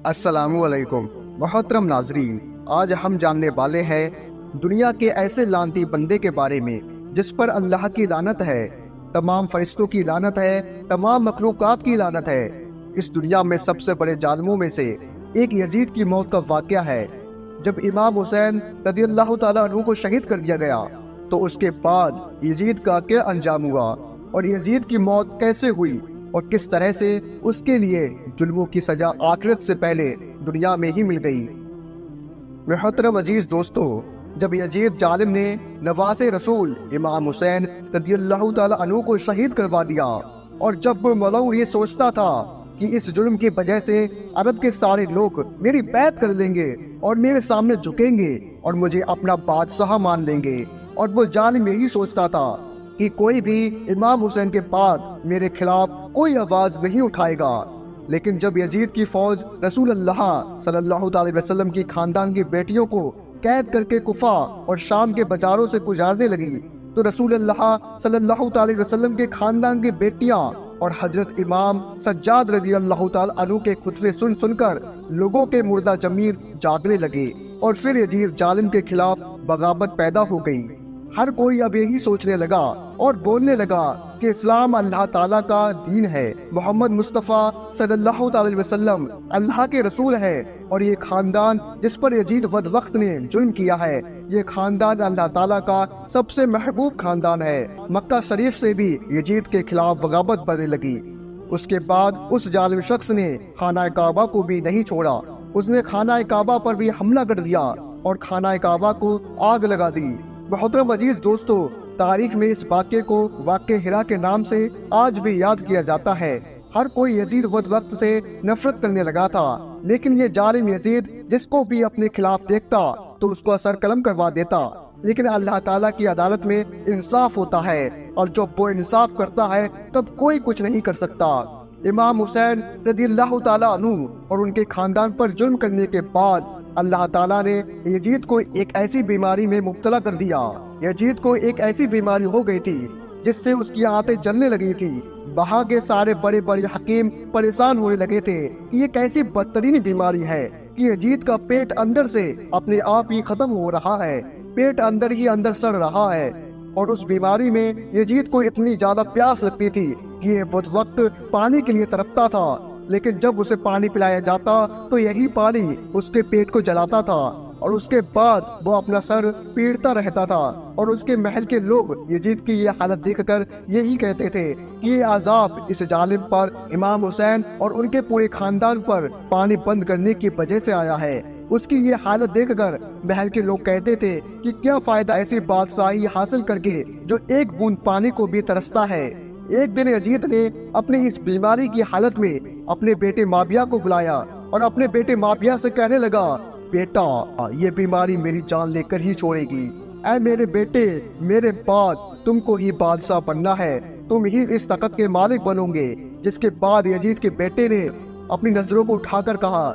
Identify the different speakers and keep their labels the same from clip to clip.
Speaker 1: السلام علیکم محترم ناظرین، آج ہم جاننے والے ہیں دنیا کے ایسے لعنتی بندے کے بارے میں جس پر اللہ کی لعنت ہے، تمام فرشتوں کی لعنت ہے، تمام مخلوقات کی لعنت ہے۔ اس دنیا میں سب سے بڑے ظالموں میں سے ایک یزید کی موت کا واقعہ ہے۔ جب امام حسین رضی اللہ تعالیٰ عنہ کو شہید کر دیا گیا تو اس کے بعد یزید کا کیا انجام ہوا اور یزید کی موت کیسے ہوئی اور کس طرح سے اس کے لیے ظلموں کی سزا آخرت سے پہلے دنیا میں ہی مل گئی۔ محترم عزیز دوستو، جب یزید ظالم نے نواز رسول امام حسین رضی اللہ تعالیٰ عنہ کو شہید کروا دیا، اور جب وہ ملعون یہ سوچتا تھا کہ اس ظلم کی وجہ سے عرب کے سارے لوگ میری بیعت کر لیں گے اور میرے سامنے جھکیں گے اور مجھے اپنا بادشاہ مان لیں گے، اور وہ ظالم یہی سوچتا تھا کہ کوئی بھی امام حسین کے بعد میرے خلاف کوئی آواز نہیں اٹھائے گا۔ لیکن جب یزید کی فوج رسول اللہ صلی اللہ علیہ وسلم کی خاندان کی بیٹیوں کو قید کر کے کوفہ اور شام کے بازاروں سے گزارنے لگی تو رسول اللہ صلی اللہ علیہ وسلم کے خاندان کی بیٹیاں اور حضرت امام سجاد رضی اللہ تعالی عنہ کے خطبے سن سن کر لوگوں کے مردہ ضمیر جاگنے لگے، اور پھر یزید ظالم کے خلاف بغاوت پیدا ہو گئی۔ ہر کوئی اب یہی سوچنے لگا اور بولنے لگا کہ اسلام اللہ تعالیٰ کا دین ہے، محمد مصطفیٰ صلی اللہ علیہ وسلم اللہ کے رسول ہے، اور یہ خاندان جس پر یزید وقت نے ظلم کیا ہے، یہ خاندان اللہ تعالیٰ کا سب سے محبوب خاندان ہے۔ مکہ شریف سے بھی یزید کے خلاف بغاوت بڑھنے لگی۔ اس کے بعد اس ظالم شخص نے خانہ کعبہ کو بھی نہیں چھوڑا، اس نے خانہ کعبہ پر بھی حملہ کر دیا اور خانہ کعبہ کو آگ لگا دی۔ محترم عزیز دوستو، تاریخ میں اس واقعے کو واقعہ ہرا کے نام سے آج بھی یاد کیا جاتا ہے۔ ہر کوئی یزید وقت سے نفرت کرنے لگا تھا، لیکن یہ ظالم یزید جس کو بھی اپنے خلاف دیکھتا تو اس کو سر قلم کروا دیتا۔ لیکن اللہ تعالیٰ کی عدالت میں انصاف ہوتا ہے، اور جب وہ انصاف کرتا ہے تب کوئی کچھ نہیں کر سکتا۔ امام حسین رضی اللہ تعالیٰ عنہ اور ان کے خاندان پر ظلم کرنے کے بعد اللہ تعالیٰ نے یزید کو ایک ایسی بیماری میں مبتلا کر دیا۔ یزید کو ایک ایسی بیماری ہو گئی تھی جس سے اس کی آنتیں جلنے لگی تھی۔ وہاں کے سارے بڑے بڑے حکیم پریشان ہونے لگے تھے کہ یہ کیسی بدترین بیماری ہے کہ یزید کا پیٹ اندر سے اپنے آپ ہی ختم ہو رہا ہے، پیٹ اندر ہی اندر سڑ رہا ہے۔ اور اس بیماری میں یزید کو اتنی زیادہ پیاس لگتی تھی کہ یہ وقت پانی کے لیے تڑپتا تھا، لیکن جب اسے پانی پلایا جاتا تو یہی پانی اس کے پیٹ کو جلاتا تھا، اور اس کے بعد وہ اپنا سر پیٹتا رہتا تھا۔ اور اس کے محل کے لوگ یزید کی یہ حالت دیکھ کر یہی کہتے تھے کہ یہ عذاب اس ظالم پر، امام حسین اور ان کے پورے خاندان پر پانی بند کرنے کی وجہ سے آیا ہے۔ اس کی یہ حالت دیکھ کر محل کے لوگ کہتے تھے کہ کیا فائدہ ایسی بادشاہی حاصل کر کے جو ایک بوند پانی کو بھی ترستا ہے۔ ایک دن یزید نے اپنی اس بیماری کی حالت میں اپنے بیٹے معاویہ کو بلایا اور اپنے بیٹے معاویہ سے کہنے لگا، بیٹا یہ بیماری میری جان لے کر ہی چھوڑے گی۔ اے میرے بیٹے، میرے بعد تم کو ہی بادشاہ بننا ہے، تم ہی اس تخت کے مالک بنو گے۔ جس کے بعد یزید کے بیٹے نے اپنی نظروں کو اٹھا کر کہا،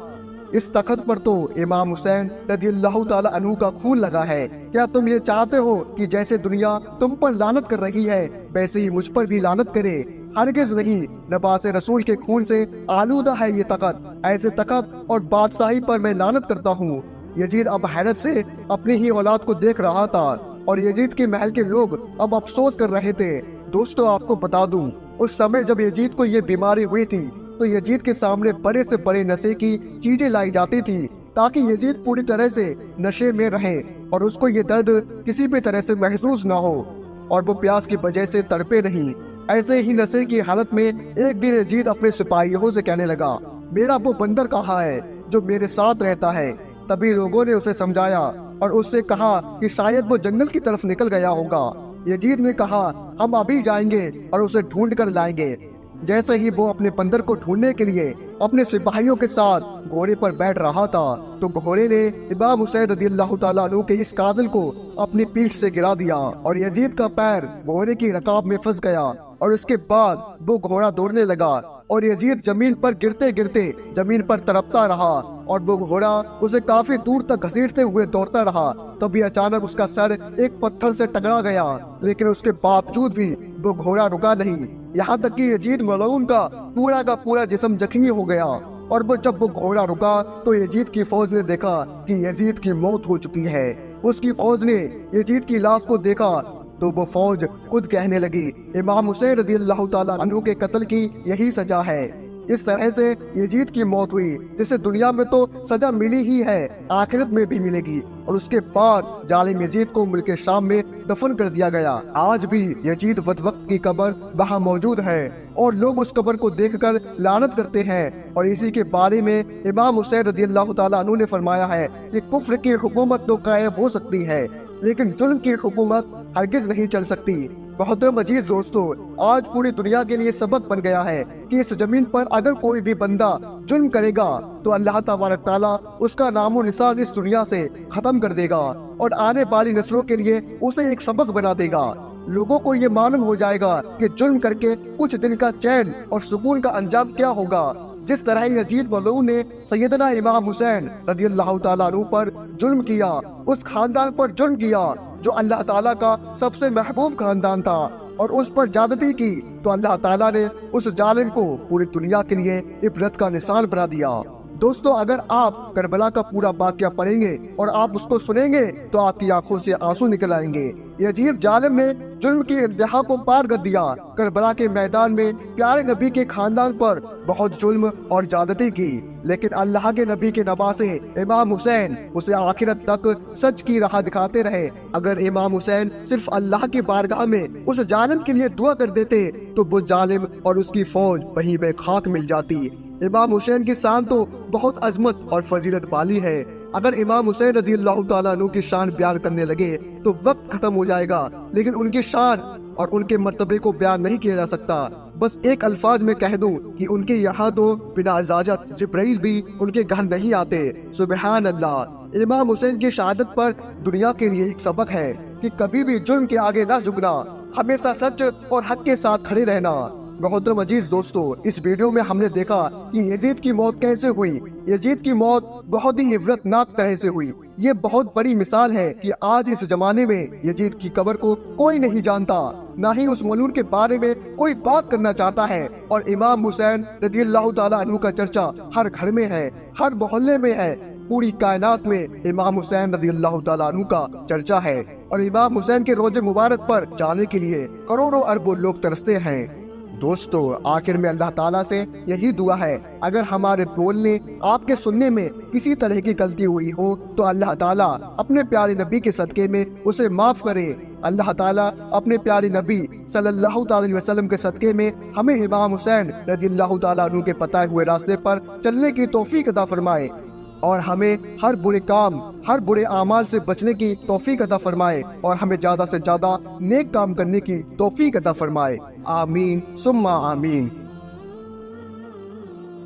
Speaker 1: اس تخت پر تو امام حسین رضی اللہ تعالیٰ عنہ کا خون لگا ہے، کیا تم یہ چاہتے ہو کہ جیسے دنیا تم پر لعنت کر رہی ہے ویسے ہی مجھ پر بھی لعنت کرے؟ ہرگز نہیں، نواز رسول کے خون سے آلودہ ہے یہ تخت، ایسے تخت اور بادشاہی پر میں لعنت کرتا ہوں۔ یزید اب حیرت سے اپنی ہی اولاد کو دیکھ رہا تھا، اور یزید کے محل کے لوگ اب افسوس کر رہے تھے۔ دوستو آپ کو بتا دوں، اس سمے جب یزید کو یہ بیماری ہوئی تھی تو یزید کے سامنے بڑے سے بڑے نشے کی چیزیں لائی جاتی تھی تاکہ یزید پوری طرح سے نشے میں رہے اور اس کو یہ درد کسی بھی طرح سے محسوس نہ ہو، اور وہ پیاس کی وجہ سے تڑپے نہیں۔ ایسے ہی نشے کی حالت میں ایک دن یزید اپنے سپاہیوں سے کہنے لگا، میرا وہ بندر کہاں ہے جو میرے ساتھ رہتا ہے؟ تبھی لوگوں نے اسے سمجھایا اور اس سے کہا کہ شاید وہ جنگل کی طرف نکل گیا ہوگا۔ یزید نے کہا، ہم ابھی جائیں گے اور اسے ڈھونڈ کر لائیں گے۔ جیسے ہی وہ اپنے بندر کو ڈھونڈنے کے لیے اپنے سپاہیوں کے ساتھ گھوڑے پر بیٹھ رہا تھا تو گھوڑے نے امام حسین رضی اللہ تعالیٰ عنہ کے اس قاتل کو اپنی پیٹھ سے گرا دیا، اور یزید کا پیر گھوڑے کی رکاب میں پھنس گیا، اور اس کے بعد وہ گھوڑا دوڑنے لگا، اور یزید زمین پر گرتے گرتے زمین پر تڑپتا رہا، اور وہ گھوڑا اسے کافی دور تک گھسیٹتے ہوئے دوڑتا رہا۔ تبھی اچانک اس کا سر ایک پتھر سے ٹکرا گیا، لیکن اس کے باوجود بھی وہ گھوڑا رکا نہیں، یہاں تک کہ یزید ملعون کا پورا جسم زخمی ہو گیا۔ اور جب وہ گھوڑا رکا تو یزید کی فوج نے دیکھا کہ یزید کی موت ہو چکی ہے۔ اس کی فوج نے یزید کی لاش کو دیکھا تو وہ فوج خود کہنے لگی امام حسین رضی اللہ تعالیٰ عنہ کے قتل کی یہی سزا ہے۔ اس طرح سے یزید کی موت ہوئی، جسے دنیا میں تو سزا ملی ہی ہے، آخرت میں بھی ملے گی، اور اس کے بعد ظالم یزید کو ملک شام میں دفن کر دیا گیا۔ آج بھی یزید وقت کی قبر وہاں موجود ہے اور لوگ اس قبر کو دیکھ کر لعنت کرتے ہیں، اور اسی کے بارے میں امام حسین رضی اللہ تعالیٰ عنہ نے فرمایا ہے کہ کفر کی حکومت تو قائم ہو سکتی ہے لیکن ظلم کی حکومت ہرگز نہیں چل سکتی۔ محترم عزیز دوستو، آج پوری دنیا کے لیے سبق بن گیا ہے کہ اس زمین پر اگر کوئی بھی بندہ ظلم کرے گا تو اللہ تبارک تعالیٰ اس کا نام و نشان اس دنیا سے ختم کر دے گا اور آنے والی نسلوں کے لیے اسے ایک سبق بنا دے گا۔ لوگوں کو یہ معلوم ہو جائے گا کہ ظلم کر کے کچھ دن کا چین اور سکون کا انجام کیا ہوگا۔ جس طرح یزید ملعون نے سیدنا امام حسین رضی اللہ تعالیٰ عنہ پر ظلم کیا، اس خاندان پر ظلم کیا جو اللہ تعالیٰ کا سب سے محبوب خاندان تھا، اور اس پر زیادتی کی، تو اللہ تعالیٰ نے اس ظالم کو پوری دنیا کے لیے عبرت کا نشان بنا دیا۔ دوستو، اگر آپ کربلا کا پورا واقعہ پڑھیں گے اور آپ اس کو سنیں گے تو آپ کی آنکھوں سے آنسو نکل آئیں گے۔ یزید ظالم نے ظلم کی انتہا کو پار کر دیا۔ کربلا کے میدان میں پیارے نبی کے خاندان پر بہت ظلم اور زیادتی کی، لیکن اللہ کے نبی کے نواسے امام حسین اسے آخرت تک سچ کی راہ دکھاتے رہے۔ اگر امام حسین صرف اللہ کی بارگاہ میں اس ظالم کے لیے دعا کر دیتے تو وہ ظالم اور اس کی فوج وہیں بے خاک مل جاتی۔ امام حسین کی شان تو بہت عظمت اور فضیلت والی ہے۔ اگر امام حسین رضی اللہ تعالیٰ عنہ کی شان بیان کرنے لگے تو وقت ختم ہو جائے گا، لیکن ان کی شان اور ان کے مرتبے کو بیان نہیں کیا جا سکتا۔ بس ایک الفاظ میں کہہ دوں کہ ان کے یہاں تو بنا اجازت جبرائیل بھی ان کے گھر نہیں آتے۔ سبحان اللہ۔ امام حسین کی شہادت پر دنیا کے لیے ایک سبق ہے کہ کبھی بھی ظلم کے آگے نہ جھکنا، ہمیشہ سچ اور حق کے ساتھ کھڑے رہنا۔ محترم عزیز دوستو، اس ویڈیو میں ہم نے دیکھا کہ یزید کی موت کیسے ہوئی۔ یزید کی موت بہت ہی عبرتناک طرح سے ہوئی۔ یہ بہت بڑی مثال ہے کہ آج اس زمانے میں یزید کی قبر کو کوئی نہیں جانتا، نہ ہی اس ملعون کے بارے میں کوئی بات کرنا چاہتا ہے، اور امام حسین رضی اللہ تعالیٰ عنہ کا چرچا ہر گھر میں ہے، ہر محلے میں ہے، پوری کائنات میں امام حسین رضی اللہ تعالیٰ عنہ کا چرچا ہے، اور امام حسین کے روضے مبارک پر جانے کے لیے کروڑوں اربوں لوگ ترستے ہیں۔ دوستو، آخر میں اللہ تعالیٰ سے یہی دعا ہے، اگر ہمارے بولنے آپ کے سننے میں کسی طرح کی غلطی ہوئی ہو تو اللہ تعالیٰ اپنے پیارے نبی کے صدقے میں اسے معاف کرے۔ اللہ تعالیٰ اپنے پیارے نبی صلی اللہ تعالی علیہ وسلم کے صدقے میں ہمیں امام حسین رضی اللہ تعالیٰ عنہ کے بتائے ہوئے راستے پر چلنے کی توفیق عطا فرمائے، اور ہمیں ہر برے کام، ہر برے اعمال سے بچنے کی توفیق عطا فرمائے، اور ہمیں زیادہ سے زیادہ نیک کام کرنے کی توفیق عطا فرمائے۔ آمین ثم آمین۔